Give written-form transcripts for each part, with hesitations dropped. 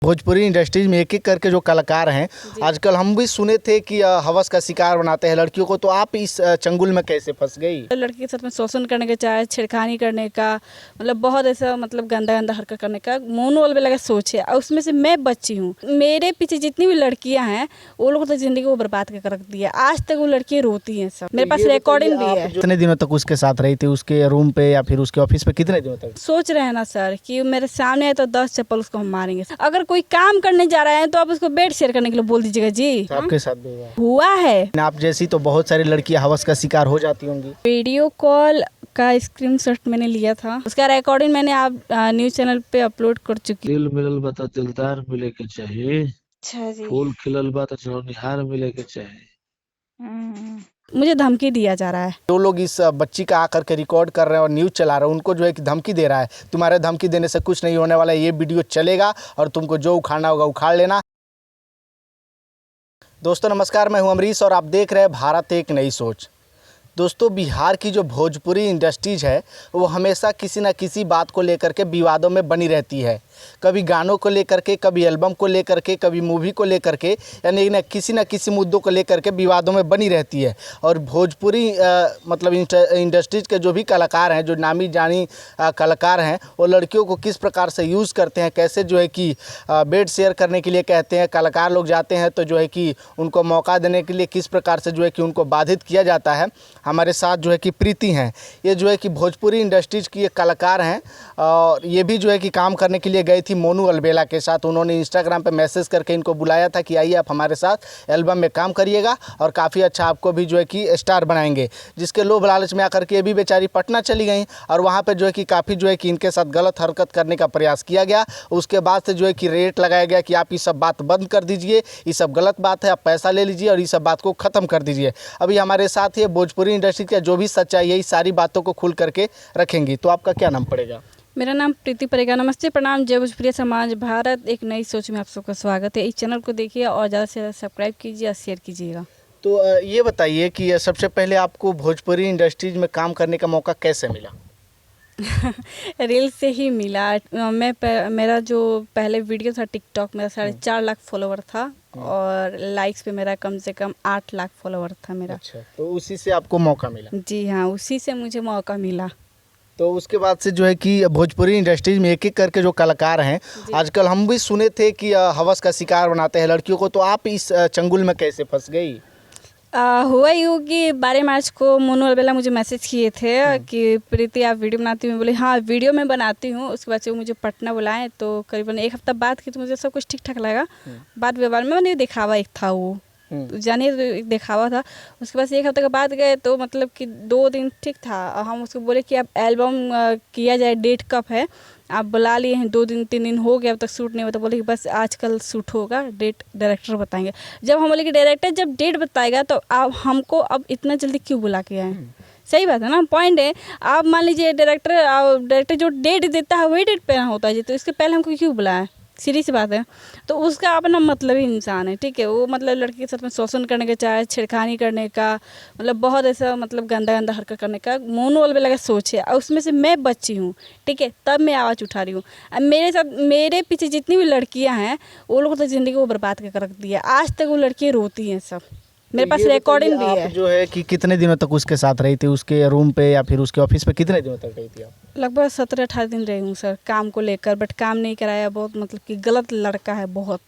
Bhojpuri industries में एक एक करके जो कलाकार हैं आजकल हम भी सुने थे कि हवस का शिकार बनाते हैं लड़कियों को। तो आप इस चंगुल में कैसे फंस गई? लड़की के साथ में शोषण करने का, चाहे छेड़खानी करने का, मतलब बहुत ऐसा मतलब गंदा गंदा हरकत करने का मोनो अलबेला का सोच है। और उसमें से मैं बच्ची हूँ। मेरे पीछे जितनी भी लड़कियां हैं वो लोग तो जिंदगी को बर्बाद करके रख दिया। आज तक वो लड़कियां रोती हैं सब। मेरे पास रिकॉर्डिंग भी है। कितने दिनों तक उसके साथ रही थी? उसके रूम पे या फिर उसके ऑफिस पे कितने दिनों तक? सोच रहे हैं ना सर कि मेरे सामने है तो 10 चप्पल उसको हम मारेंगे। अगर कोई काम करने जा रहा है तो आप उसको बेड शेयर करने के लिए बोल दीजिएगा जी। आपके साथ भी हुआ है। आप जैसी तो बहुत सारी लड़कियां हवस का शिकार हो जाती होंगी। वीडियो कॉल का स्क्रीनशॉट मैंने लिया था, उसका रिकॉर्डिंग मैंने आप न्यूज चैनल पे अपलोड कर चुकी। दिल मिलल बा त दिलदार मिले के चाही। अच्छा जी। फूल खिलल बा त निहार मिले के चाही। मुझे धमकी दिया जा रहा है। जो लोग इस बच्ची का आकर के रिकॉर्ड कर रहे हैं और न्यूज़ चला रहे हैं उनको जो है कि धमकी दे रहा है, तुम्हारे धमकी देने से कुछ नहीं होने वाला है, ये वीडियो चलेगा और तुमको जो उखाड़ना होगा उखाड़ लेना। दोस्तों नमस्कार, मैं हूं अमरीश और आप देख रहे हैं भारत एक नई सोच। दोस्तों बिहार की जो भोजपुरी इंडस्ट्रीज है वो हमेशा किसी न किसी बात को लेकर के विवादों में बनी रहती है। कभी गानों को लेकर के, कभी एल्बम को लेकर के, कभी मूवी को लेकर के, यानी न किसी मुद्दों को लेकर के विवादों में बनी रहती है। और भोजपुरी मतलब इंडस्ट्रीज के जो भी कलाकार हैं, जो नामी जानी कलाकार हैं, वो लड़कियों को किस प्रकार से यूज़ करते हैं, कैसे जो है कि बेड शेयर करने के लिए कहते हैं। कलाकार लोग जाते हैं तो जो है कि उनको मौका देने के लिए किस प्रकार से जो है कि उनको बाधित किया जाता है। हमारे साथ जो है कि प्रीति हैं, ये जो है कि भोजपुरी इंडस्ट्रीज की एक कलाकार हैं और ये भी जो है कि काम करने के लिए गई थी मोनू अलबेला के साथ। उन्होंने इंस्टाग्राम पे मैसेज करके इनको बुलाया था कि आइए आप हमारे साथ एल्बम में काम करिएगा और काफ़ी अच्छा आपको भी जो है कि स्टार बनाएंगे। जिसके लोभ लालच में आकर के ये भी बेचारी पटना चली गई और वहाँ पर जो है कि काफ़ी जो है कि इनके साथ गलत हरकत करने का प्रयास किया गया। उसके बाद से जो है कि रेट लगाया गया कि आप ये सब बात बंद कर दीजिए, ये सब गलत बात है, आप पैसा ले लीजिए और ये सब बात को ख़त्म कर दीजिए। अभी हमारे साथ ये भोजपुरी इंडस्ट्री का जो भी सच्चाई है, इस सारी बातों को खुल करके रखेंगी। तो आपका क्या नाम पड़ेगा? मेरा नाम प्रीति पड़ेगा। नमस्ते, प्रणाम, जय भोजपुरी समाज। भारत एक नई सोच में आप सबका स्वागत है। इस चैनल को देखिए और ज़्यादा से ज़्यादा सब्सक्राइब कीजिए और शेयर कीजिएगा। तो ये बताइए कि सबसे पहले आपको भोजपुरी इंडस्ट्रीज में काम करने का मौका कैसे मिला? रील से ही मिला। मेरा जो पहले वीडियो था टिकटॉक, मेरा 4.5 लाख फॉलोवर था और लाइक्स पे मेरा कम से कम 8 लाख फॉलोवर था मेरा। अच्छा, तो उसी से आपको मौका मिला? जी हाँ, उसी से मुझे मौका मिला। तो उसके बाद से जो है कि भोजपुरी इंडस्ट्रीज में एक एक करके जो कलाकार हैं आजकल हम भी सुने थे कि हवस का शिकार बनाते हैं लड़कियों को। तो आप इस चंगुल में कैसे फंस गई? हुआ यूँ कि 12 मार्च को मोनू अलबेला मुझे मैसेज किए थे कि प्रीति आप वीडियो बनाती हूँ। बोले हाँ वीडियो मैं बनाती हूँ। उसके बाद से वो मुझे पटना बुलाएं तो करीबन 1 हफ्ता बात की तो मुझे सब कुछ ठीक ठाक लगा। बात व्यवहार में मैंने दिखावा एक था, वो तो जानिए तो एक दिखावा था। उसके बाद 1 हफ्ते के बाद गए तो मतलब कि 2 दिन ठीक था और हम उसको बोले कि अब एल्बम किया जाए, डेट कब है? आप बुला लिए हैं, 2 दिन 3 दिन हो गया अब तक शूट नहीं हुआ। तो बोले कि बस आजकल शूट होगा, डेट डायरेक्टर बताएंगे। जब हम बोले कि डायरेक्टर जब डेट बताएगा तो आप हमको अब इतना जल्दी क्यों बुला के आए? सही बात है ना, पॉइंट है। आप मान लीजिए डायरेक्टर जो डेट देता है वही डेट पे होता है जी, तो इसके पहले हमको क्यों बुलाया? सीधी सी बात है। तो उसका अपना मतलब ही इंसान है, ठीक है। वो मतलब लड़की के साथ में शोषण करने का, चाहे छेड़खानी करने का, मतलब बहुत ऐसा मतलब गंदा गंदा हरकत करने का मोनो अलबेला का सोच है। और उसमें से मैं बच्ची हूँ, ठीक है, तब मैं आवाज़ उठा रही हूँ। अब मेरे पीछे जितनी भी लड़कियाँ हैं वो लोग तो ज़िंदगी को बर्बाद करके रख दिया। आज तक वो लड़कियाँ रोती हैं सब। मेरे पास रिकॉर्डिंग भी है। जो है कि कितने दिनों तक उसके साथ रही थी? उसके रूम पे या फिर उसके ऑफिस पे कितने दिनों तक रही थी आप? लगभग 17-18 दिन रही हूँ सर, काम को लेकर, बट काम नहीं कराया। बहुत मतलब कि गलत लड़का है बहुत।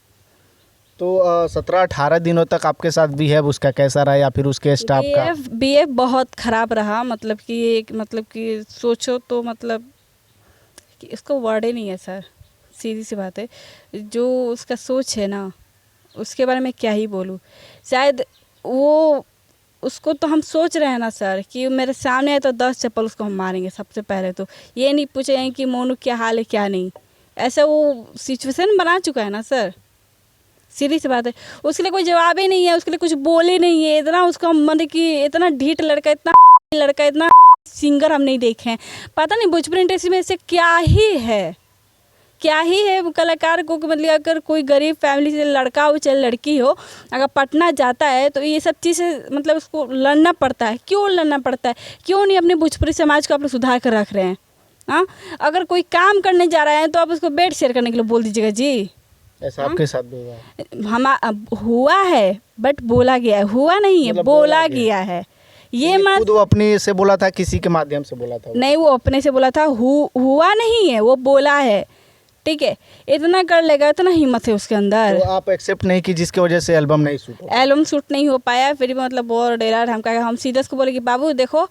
तो 17-18 दिनों तक आपके साथ बिहेव उसका कैसा रहा या फिर उसके स्टाफ का? बिहेव बहुत ख़राब रहा। मतलब कि सोचो तो मतलब कि इसको वर्ड ही नहीं है सर। सीधी सी बात है, जो उसका सोच है ना उसके बारे में क्या ही बोलूँ। शायद वो उसको तो हम सोच रहे हैं ना सर कि मेरे सामने है तो 10 चप्पल उसको हम मारेंगे। सबसे पहले तो ये नहीं पूछेंगे कि मोनू क्या हाल है क्या नहीं। ऐसा वो सिचुएशन बना चुका है ना सर। सीधी सी बात है, उसके लिए कोई जवाब ही नहीं है, उसके लिए कुछ बोले नहीं है। इतना उसका मतलब कि इतना ढीठ लड़का, इतना सिंगर हम नहीं देखे हैं। पता नहीं भोजपुरी इंडस्ट्री में ऐसे क्या ही है कलाकार को। मतलब अगर कोई गरीब फैमिली से लड़का हो चाहे लड़की हो, अगर पटना जाता है तो ये सब चीज़ें मतलब उसको लड़ना पड़ता है। क्यों लड़ना पड़ता है? क्यों नहीं अपने भोजपुरी समाज को आप लोग सुधार कर रख रहे हैं? हाँ, अगर कोई काम करने जा रहा है तो आप उसको बेड शेयर करने के लिए बोल दीजिएगा जी। ऐसा आपके साथ भी हुआ है? अब हुआ है बट बोला गया है, हुआ नहीं है, मतलब बोला गया है। ये मत खुद वो अपने से बोला था, किसी के माध्यम से बोला था वो? नहीं, वो अपने से बोला था, हुआ नहीं है, वो बोला है। ठीक है, इतना कर लेगा, इतना हिम्मत है उसके अंदर। तो आप एक्सेप्ट नहीं की जिसकी वजह से एल्बम नहीं शूट हो? एल्बम शूट नहीं हो पाया, फिर भी मतलब बहुत डेरा धमका। हम सीधा उसको बोले कि बाबू देखो,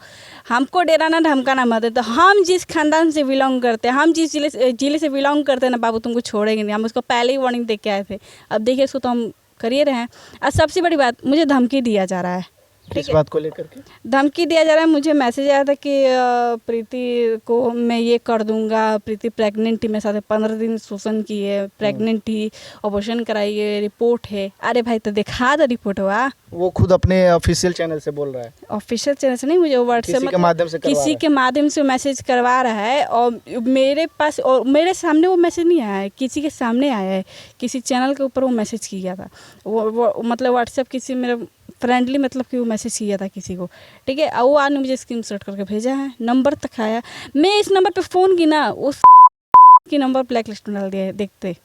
हमको डेराना धमकाना मत है। तो हम जिस खानदान से बिलोंग करते हैं, हम जिस जिले से बिलोंग करते हैं ना बाबू, तुमको छोड़ेंगे नहीं। हम उसको पहले ही वार्निंग दे के आए थे। अब देखिए इसको तो हम कर ही रहे हैं। और सबसे बड़ी बात, मुझे धमकी दिया जा रहा है। किस बात को लेकर के? धमकी दिया जा रहा है, मुझे मैसेज आया था कि प्रीति को मैं ये कर दूंगा, प्रीति प्रेग्नेंट थी, मेरे साथ 15 दिन शोषण की है, प्रेग्नेंट थी, ऑपरेशन कराई है, रिपोर्ट है। अरे भाई तो दिखा दो रिपोर्ट। हुआ वो खुद अपने ऑफिशियल चैनल से बोल रहा है? ऑफिशियल चैनल से नहीं, मुझे व्हाट्सएप किसी के माध्यम से करवा किसी रहा के माध्यम से मैसेज करवा रहा है। और मेरे पास, और मेरे सामने वो मैसेज नहीं आया है, किसी के सामने आया है, किसी चैनल के ऊपर वो मैसेज किया था। वो मतलब व्हाट्सएप किसी मेरे फ्रेंडली, मतलब कि वो मैसेज किया था किसी को। ठीक है, और वो आदमी मुझे स्क्रीनशॉट करके भेजा है, नंबर तक आया। मैं इस नंबर पे फ़ोन की ना, उस की नंबर ब्लैक लिस्ट में डाल दिया है। देखते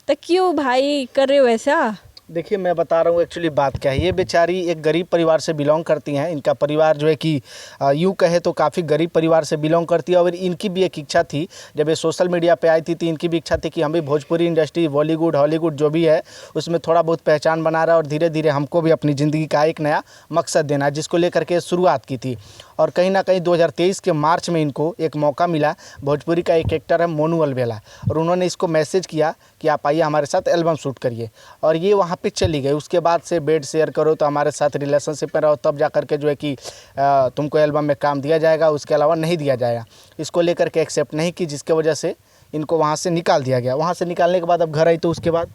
तो क्यों भाई कर रहे हो ऐसा? देखिए, मैं बता रहा हूँ एक्चुअली बात क्या है। ये बेचारी एक गरीब परिवार से बिलोंग करती हैं। इनका परिवार जो है कि यूँ कहे तो काफ़ी गरीब परिवार से बिलोंग करती है। और इनकी भी एक इच्छा थी, जब ये सोशल मीडिया पे आई थी तो इनकी भी इच्छा थी कि हम भी भोजपुरी इंडस्ट्री, बॉलीवुड, हॉलीवुड जो भी है उसमें थोड़ा बहुत पहचान बना रहा है और धीरे धीरे हमको भी अपनी ज़िंदगी का एक नया मकसद देना है, जिसको लेकर के शुरुआत की थी। और कहीं ना कहीं 2023 के मार्च में इनको एक मौका मिला। भोजपुरी का एक एक्टर है मोनू अलवेला, और उन्होंने इसको मैसेज किया कि आप आइए हमारे साथ एल्बम शूट करिए। और ये वहाँ पे चली गई। उसके बाद से बेड शेयर करो तो हमारे साथ रिलेशनशिप में रहो, तब जा कर के जो है कि तुमको एल्बम में काम दिया जाएगा, उसके अलावा नहीं दिया जाएगा। इसको लेकर के एक्सेप्ट नहीं की, जिसके वजह से इनको वहाँ से निकाल दिया गया। वहाँ से निकालने के बाद अब घर आई तो उसके बाद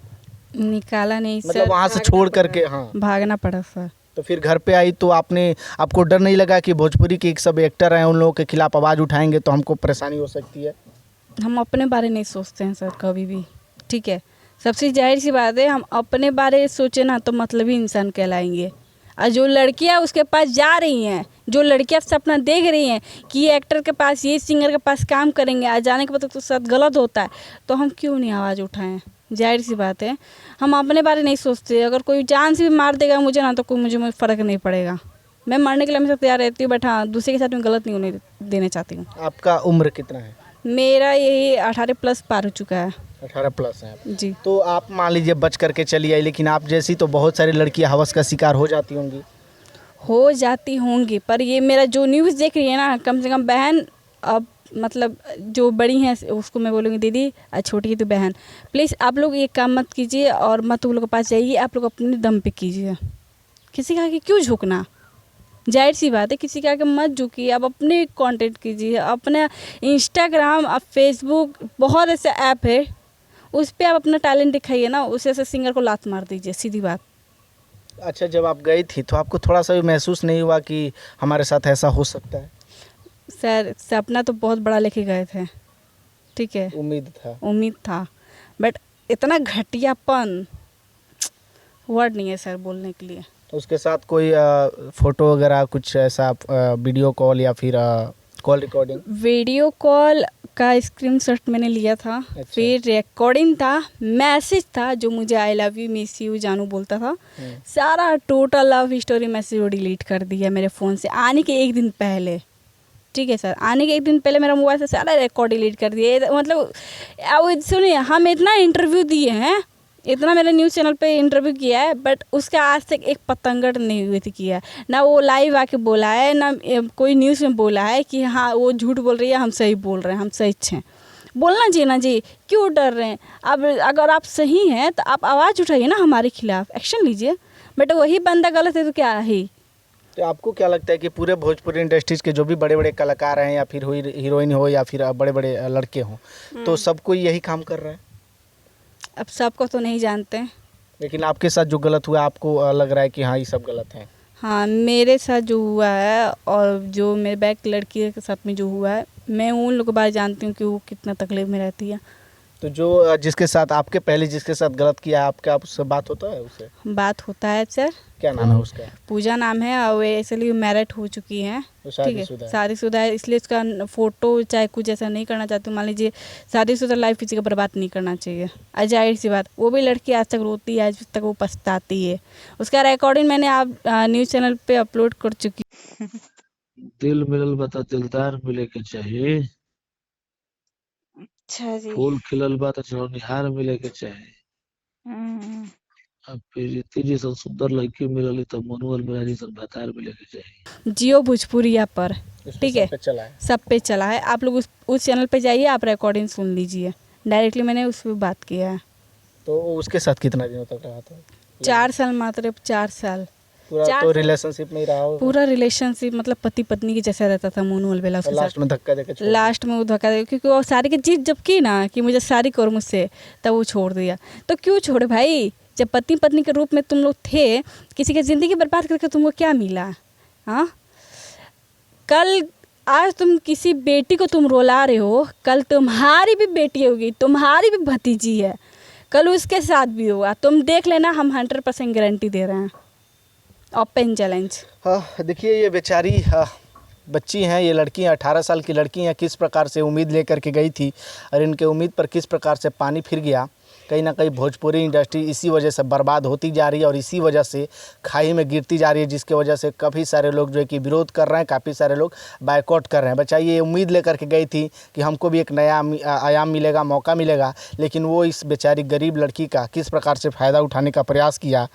निकाला नहीं मतलब सर, वहाँ से छोड़ करके, हाँ, भागना पड़ा सर। तो फिर घर पे आई तो आपको डर नहीं लगा कि भोजपुरी के एक सब एक्टर हैं, उन लोगों के खिलाफ आवाज़ उठाएंगे तो हमको परेशानी हो सकती है? हम अपने बारे नहीं सोचते हैं सर कभी भी। ठीक है, सबसे जाहिर सी बात है, हम अपने बारे सोचे ना तो मतलबी इंसान कहलाएंगे। और जो लड़कियां उसके पास जा रही हैं, जो लड़कियां सपना देख रही हैं कि ये एक्टर के पास, ये सिंगर के पास काम करेंगे, आ जाने के बाद तो साथ गलत होता है, तो हम क्यों नहीं आवाज़ उठाएं? जाहिर सी बात है, हम अपने बारे नहीं सोचते। अगर कोई जान से भी मार देगा मुझे ना, तो कोई मुझे फ़र्क नहीं पड़ेगा। मैं मरने के लिए हमेशा तैयार रहती हूँ, बट हाँ, दूसरे के साथ मैं गलत नहीं होने देना चाहती हूँ। आपका उम्र कितना है? मेरा यही 18+ पार हो चुका है 18+ है आप। जी। तो आप मान लीजिए बच करके चली आई, लेकिन आप जैसी तो बहुत सारी लड़कियां हवस का शिकार हो जाती होंगी। हो जाती होंगी, पर ये मेरा जो न्यूज़ देख रही है ना, कम से कम बहन, अब मतलब जो बड़ी हैं उसको मैं बोलूँगी दीदी, और छोटी है तो बहन, प्लीज़ आप लोग ये काम मत कीजिए और मत उन लोगों के पास जाइए। आप लोग अपने दम पे कीजिए, किसी का आगे क्यों झुकना? जाहिर सी बात है, किसी के आगे मत झुकिए, आप अपने कंटेंट कीजिए। अपना इंस्टाग्राम, अब फेसबुक, बहुत ऐसे ऐप है, उस पर आप अपना टैलेंट दिखाइए ना, उस ऐसे सिंगर को लात मार दीजिए, सीधी बात। अच्छा, जब आप गई थी तो आपको थोड़ा सा भी महसूस नहीं हुआ कि हमारे साथ ऐसा हो सकता है? सर सपना तो बहुत बड़ा लेके गए थे, ठीक है, उम्मीद था, बट इतना घटियापन वर्ड नहीं है सर बोलने के लिए। उसके साथ कोई फ़ोटो वगैरह कुछ ऐसा, वीडियो कॉल या फिर कॉल रिकॉर्डिंग? वीडियो कॉल का स्क्रीनशॉट मैंने लिया था। अच्छा। फिर रिकॉर्डिंग था, मैसेज था जो मुझे I love you, miss you, जानू बोलता था। सारा टोटल लव स्टोरी मैसेज वो डिलीट कर दिया मेरे फ़ोन से आने के एक दिन पहले। ठीक है सर, आने के एक दिन पहले मेरा मोबाइल से सारा रिकॉर्ड डिलीट कर दिया। मतलब सुनिए, हम इतना इंटरव्यू दिए हैं, इतना मेरे न्यूज़ चैनल पे इंटरव्यू किया है, बट उसका आज तक एक पतंगड़ नहीं हुई थी किया। ना वो लाइव आके बोला है, ना कोई न्यूज़ में बोला है कि हाँ वो झूठ बोल रही है, हम सही बोल रहे हैं, हम सही हैं। बोलना चाहिए ना जी, क्यों डर रहे हैं? अब अगर आप सही हैं तो आप आवाज़ उठाइए ना, हमारे खिलाफ एक्शन लीजिए। बट वही बंदा गलत है तो क्या है? तो आपको क्या लगता है कि पूरे भोजपुरी इंडस्ट्रीज़ के जो भी बड़े बड़े कलाकार हैं, या फिर हीरोइन हो, या फिर बड़े बड़े लड़के हों, तो सब कोई यही काम कर रहा है? अब सबको तो नहीं जानते, लेकिन आपके साथ जो गलत हुआ आपको लग रहा है कि हाँ ये सब गलत है? हाँ, मेरे साथ जो हुआ है और जो मेरे बैक लड़की के साथ में जो हुआ है, मैं उन लोगों के बारे जानती हूँ कि वो कितना तकलीफ में रहती है। तो जो जिसके साथ आपके पहले जिसके साथ गलत किया आपका उससे बात होता है उससे? बात होता है सर। क्या नाम है उसका? पूजा नाम है और वे इसलिए मैरिड हो चुकी हैं। वो ठीक है, शादीशुदा है? शादीशुदा है, इसलिए उसका फोटो चाहे कुछ ऐसा नहीं करना चाहती हूँ। मान लीजिए शादीशुदा लाइफ किसी का बर्बाद नहीं करना चाहिए। आज जाहिर सी बात, वो भी लड़की आज तक रोती है, आज तक वो पछताती है। उसका रिकॉर्डिंग मैंने आप न्यूज़ चैनल पे अपलोड कर चुकी। दिल मिलल बा त दिलदार मिले के चाही। अच्छा जी। फूल खिलल बा त झरनिहार मिले के चाही। हम्म, अब प्रीति जैसन सुंदर लड़की मिलली त मनुअल मेरा जैसन भतार मिले के चाही। जियो भोजपुरिया पर, उस पे ठीक है, सब पे चला है। सब पे चला है। आप लोग उस चैनल पे जाइए, आप रिकॉर्डिंग सुन लीजिए। डायरेक्टली मैंने उस पर बात किया है। तो उसके साथ कितना दिनों तक रहा था? 4 साल, मात्र 4 साल। पूरा 4 तो साल। रिलेशनशिप में ही रहा होगा? पूरा रिलेशनशिप मतलब पति पत्नी की जैसा रहता था मोनू अलबेला और उसके लास्ट साथ। में धक्का देकर छोड़ दिया। लास्ट में वो धोखा दे, क्योंकि वो सारी की जीत जब की ना कि मुझे शादी करो मुझसे, तब वो छोड़ दिया। तो क्यों छोड़े भाई? जब पति पत्नी के रूप में तुम लोग थे, किसी की ज़िंदगी बर्बाद करके तुमको क्या मिला? हाँ, कल आज तुम किसी बेटी को तुम रुला रहे हो, कल तुम्हारी भी बेटी होगी, तुम्हारी भी भतीजी है, कल उसके साथ भी होगा। तुम देख लेना, हम 100% गारंटी दे रहे हैं। Open challenge. हाँ, देखिए ये बेचारी बच्ची हैं, ये लड़की हैं, 18 साल की लड़की हैं। किस प्रकार से उम्मीद लेकर के गई थी और इनके उम्मीद पर किस प्रकार से पानी फिर गया। कहीं ना कहीं भोजपुरी इंडस्ट्री इसी वजह से बर्बाद होती जा रही है और इसी वजह से खाई में गिरती जा रही है, जिसके वजह से काफ़ी सारे लोग जो है कि विरोध कर रहे हैं, काफ़ी सारे लोग बायकॉट कर रहे हैं। बच्चा ये उम्मीद लेकर के गई थी कि हमको भी एक नया आयाम मिलेगा, मौका मिलेगा, लेकिन वो इस बेचारी गरीब लड़की का किस प्रकार से फ़ायदा उठाने का प्रयास किया।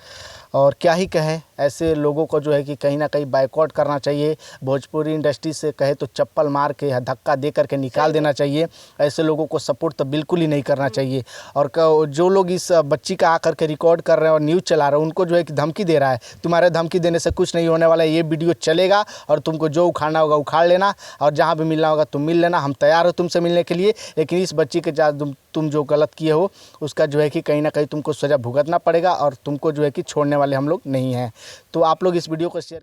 और क्या ही कहें, ऐसे लोगों को जो है कि कहीं ना कहीं बायकॉट करना चाहिए। भोजपुरी इंडस्ट्री से कहे तो चप्पल मार के या धक्का दे करके निकाल देना चाहिए। ऐसे लोगों को सपोर्ट तो बिल्कुल ही नहीं करना चाहिए। और जो लोग इस बच्ची का आकर के रिकॉर्ड कर रहे हैं और न्यूज़ चला रहे हैं, उनको जो है कि धमकी दे रहा है, तुम्हारे धमकी देने से कुछ नहीं होने वाला है, ये वीडियो चलेगा और तुमको जो उखाड़ना होगा उखाड़ लेना और जहाँ भी मिलना होगा तुम मिल लेना, हम तैयार हो तुमसे मिलने के लिए। लेकिन इस बच्ची के साथ तुम जो गलत किए हो उसका जो है कि कहीं ना कहीं तुमको सज़ा भुगतना पड़ेगा और तुमको जो है कि छोड़ने वाले हम लोग नहीं हैं। तो आप लोग इस वीडियो को शेयर